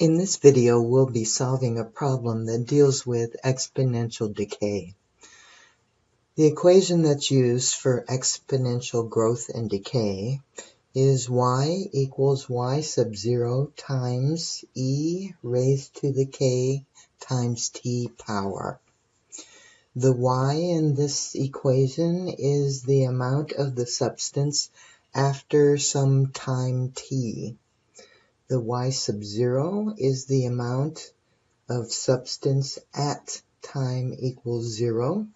In this video, we'll be solving a problem that deals with exponential decay. The equation that's used for exponential growth and decay is y equals y sub 0 times e raised to the k times t power. The y in this equation is the amount of the substance after some time t. The y sub 0 is the amount of substance at time equals 0.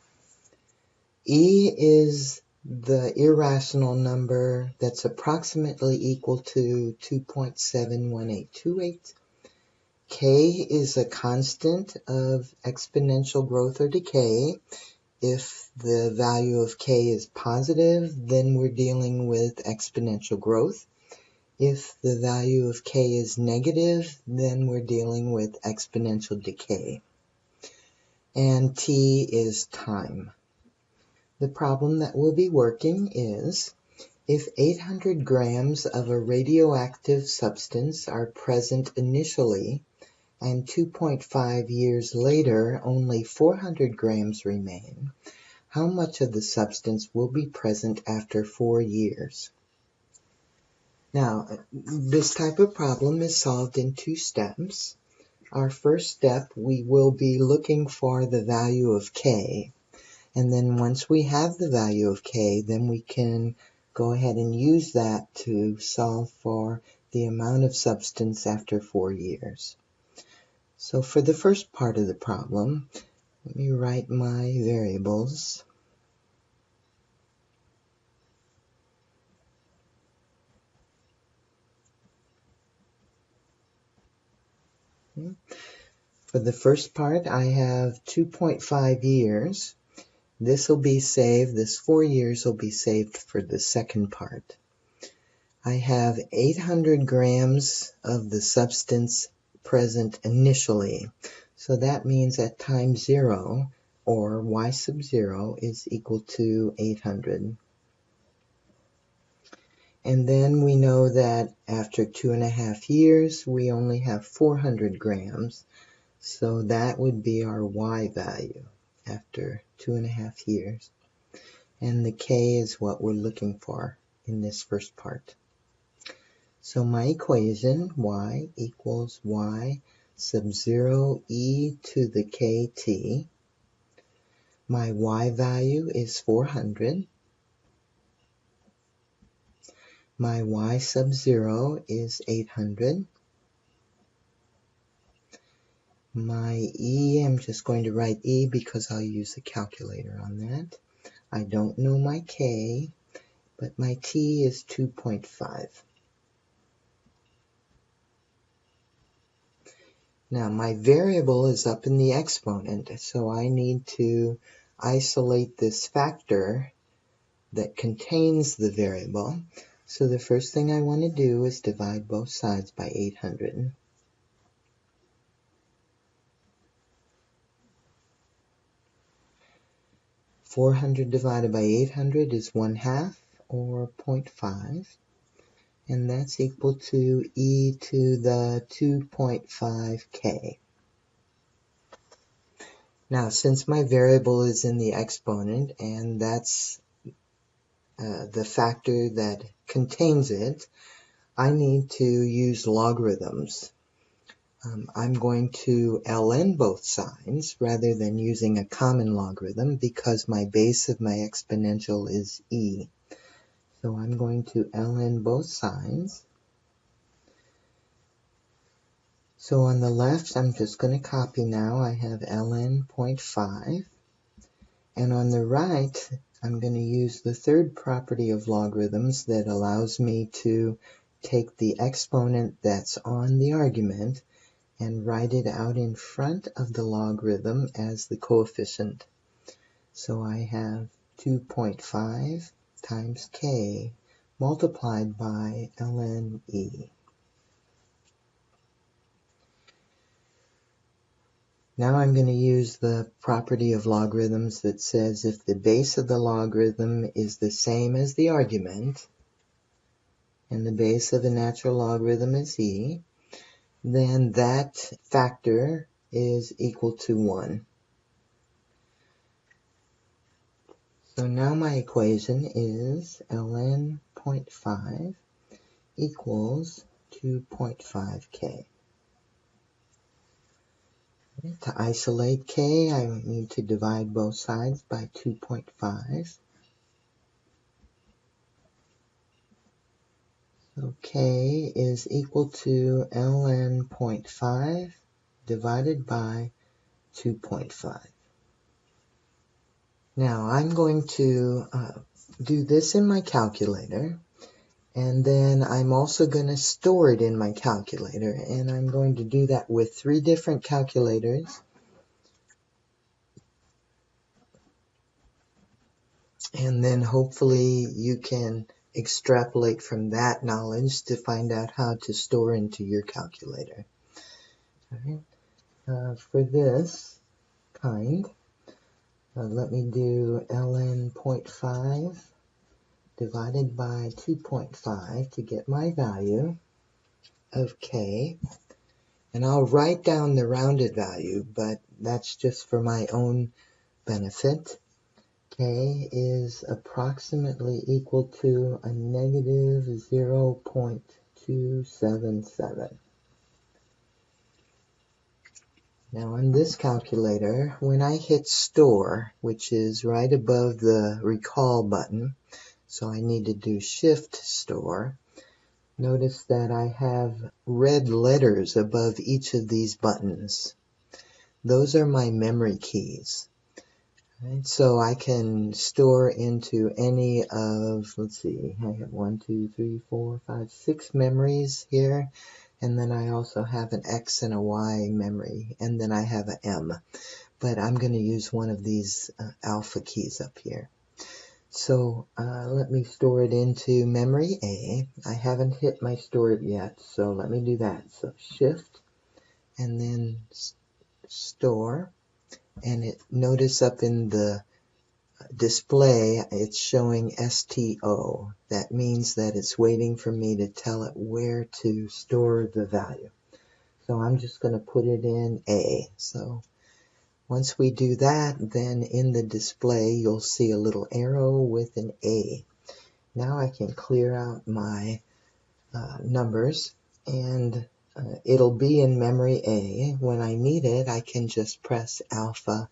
E is the irrational number that's approximately equal to 2.71828. K is a constant of exponential growth or decay. If the value of k is positive, then we're dealing with exponential growth. If the value of k is negative, then we're dealing with exponential decay. And t is time. The problem that we'll be working is, if 800 grams of a radioactive substance are present initially, and 2.5 years later only 400 grams remain, how much of the substance will be present after 4 years? Now, this type of problem is solved in 2 steps. Our first step, we will be looking for the value of k. And then once we have the value of k, then we can go ahead and use that to solve for the amount of substance after 4 years. So for the first part of the problem, let me write my variables. For the first part, I have 2.5 years. This will be saved, this 4 years will be saved for the second part. I have 800 grams of the substance present initially. So that means at time 0, or y sub 0, is equal to 800. And then we know that after 2.5 years, we only have 400 grams. So that would be our y value after 2.5 years. And the k is what we're looking for in this first part. So my equation, y equals y sub 0 e to the kt. My y value is 400. My y sub 0 is 800. My e, I'm just going to write e because I'll use a calculator on that. I don't know my k, but my t is 2.5. Now my variable is up in the exponent, so I need to isolate this factor that contains the variable. So the first thing I want to do is divide both sides by 800. .400 divided by 800 is 1/2, or 0.5. And that's equal to e to the 2.5k. Now, since my variable is in the exponent, and that's the factor that contains it, I need to use logarithms. I'm going to ln both sides rather than using a common logarithm because my base of my exponential is e. So I'm going to ln both sides. So on the left, I'm just going to copy now. I have ln 0.5. And on the right, I'm going to use the third property of logarithms that allows me to take the exponent that's on the argument and write it out in front of the logarithm as the coefficient. So I have 2.5 times k multiplied by ln e. Now I'm going to use the property of logarithms that says if the base of the logarithm is the same as the argument, and the base of a natural logarithm is e, then that factor is equal to 1. So now my equation is ln 0.5 equals 2.5k. To isolate k, I need to divide both sides by 2.5. So k is equal to ln 0.5 divided by 2.5. Now I'm going to do this in my calculator, and then I'm also going to store it in my calculator, and I'm going to do that with 3 different calculators. And then hopefully you can extrapolate from that knowledge to find out how to store into your calculator. All right. For this kind, let me do ln 0.5 divided by 2.5 to get my value of k. And I'll write down the rounded value, but that's just for my own benefit. K is approximately equal to a negative 0.277. Now on this calculator, when I hit store, which is right above the recall button, so I need to do shift store, notice that I have red letters above each of these buttons. Those are my memory keys. Right, so I can store into any of, let's see, I have 1, 2, 3, 4, 5, 6 memories here, and then I also have an X and a Y memory, and then I have an M. But I'm going to use one of these alpha keys up here. So let me store it into memory A. I haven't hit my store it yet, so let me do that. So shift, and then store. And notice up in the display it's showing STO. That means that it's waiting for me to tell it where to store the value. So I'm just going to put it in A. So once we do that, then in the display you'll see a little arrow with an A. Now I can clear out my numbers, and it'll be in memory A. When I need it, I can just press alpha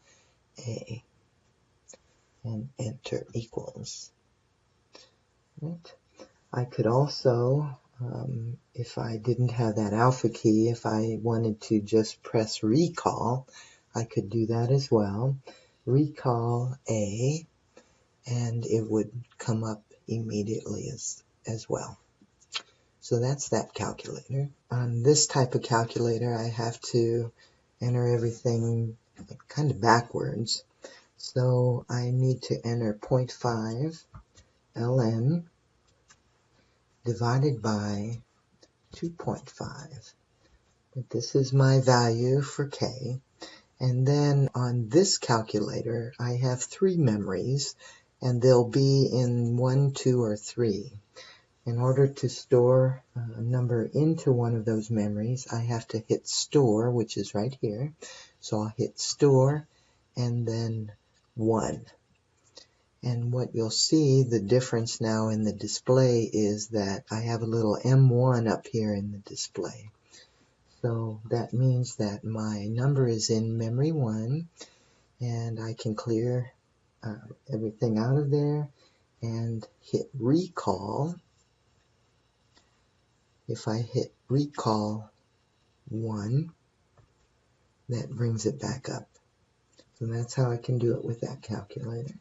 A and enter equals. Right. I could also, if I didn't have that alpha key, if I wanted to just press recall, I could do that as well. Recall A, and it would come up immediately as well. So that's that calculator. On this type of calculator, I have to enter everything kind of backwards. So I need to enter 0.5 ln divided by 2.5. But this is my value for k. And then on this calculator, I have 3 memories, and they'll be in 1, 2, or 3. In order to store a number into one of those memories, I have to hit store, which is right here. So I'll hit store and then 1. And what you'll see, the difference now in the display is that I have a little M1 up here in the display. So that means that my number is in memory 1, and I can clear everything out of there and hit recall. If I hit recall 1, that brings it back up. So that's how I can do it with that calculator.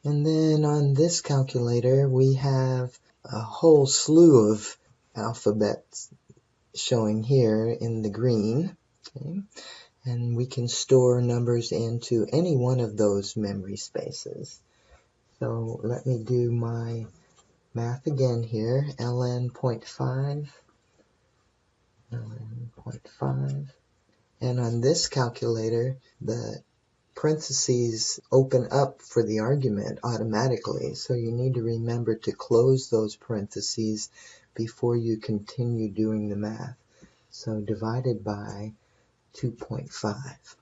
And then on this calculator, we have a whole slew of alphabets showing here in the green. Okay? And we can store numbers into any one of those memory spaces. So let me do my math again here. ln 0.5, ln 0.5. And on this calculator, the parentheses open up for the argument automatically, so you need to remember to close those parentheses before you continue doing the math. So divided by 2.5,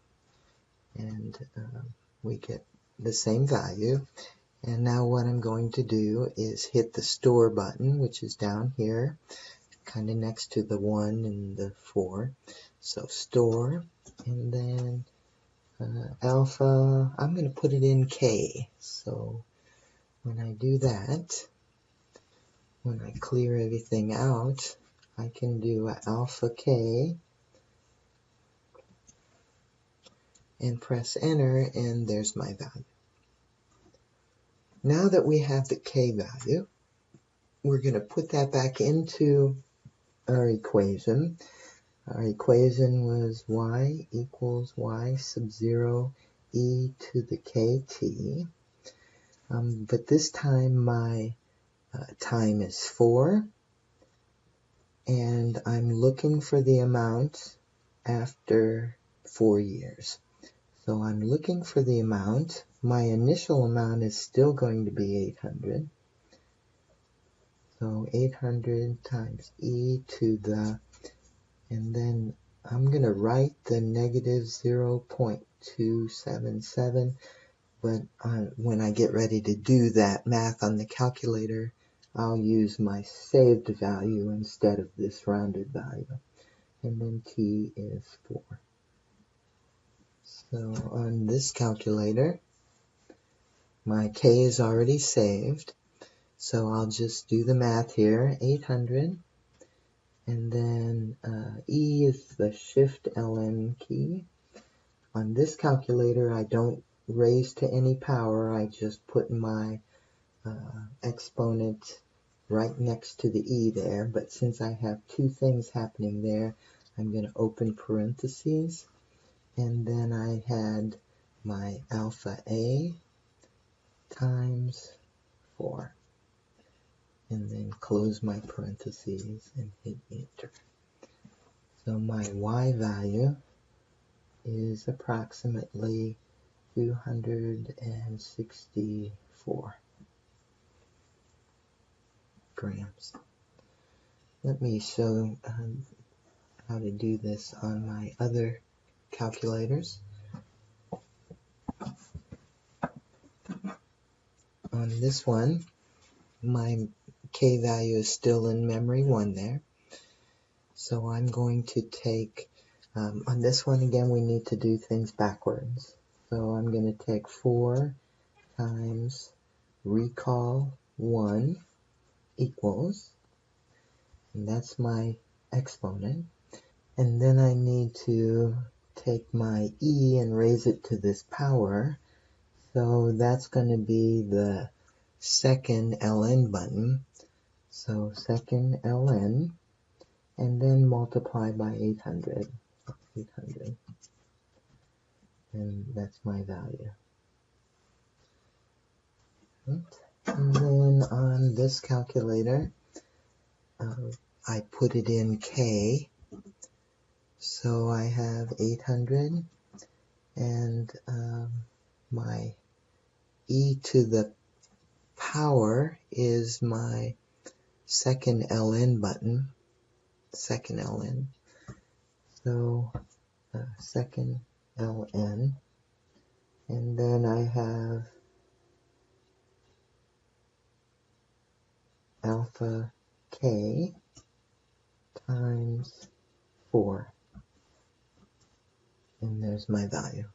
and we get the same value. And now what I'm going to do is hit the store button, which is down here, kind of next to the 1 and the 4. So store, and then alpha, I'm going to put it in K. So when I do that, when I clear everything out, I can do alpha K and press enter, and there's my value. Now that we have the K value, we're going to put that back into our equation. Our equation was y equals y sub 0 e to the kt. But this time my time is 4, and I'm looking for the amount after 4 years. So I'm looking for the amount. My initial amount is still going to be 800. So 800 times e to the, and then I'm going to write the negative 0.277, but when I get ready to do that math on the calculator, I'll use my saved value instead of this rounded value. And then t is 4. So on this calculator, my k is already saved. So I'll just do the math here, 800, and then E is the Shift LN key. On this calculator, I don't raise to any power, I just put my exponent right next to the E there, but since I have two things happening there, I'm going to open parentheses, and then I had my alpha A times 4. And then close my parentheses and hit enter. So my y value is approximately 264 grams. Let me show how to do this on my other calculators. On this one, my k value is still in memory 1 there. So I'm going to take, on this one again, we need to do things backwards. So I'm going to take 4 times recall 1 equals, and that's my exponent. And then I need to take my e and raise it to this power. So that's going to be the second ln button. So second ln, and then multiply by 800. 800. And that's my value. And then on this calculator, I put it in K. So I have 800, and my e to the power is my second ln button, second ln. So second ln, and then I have alpha k times 4, and there's my value.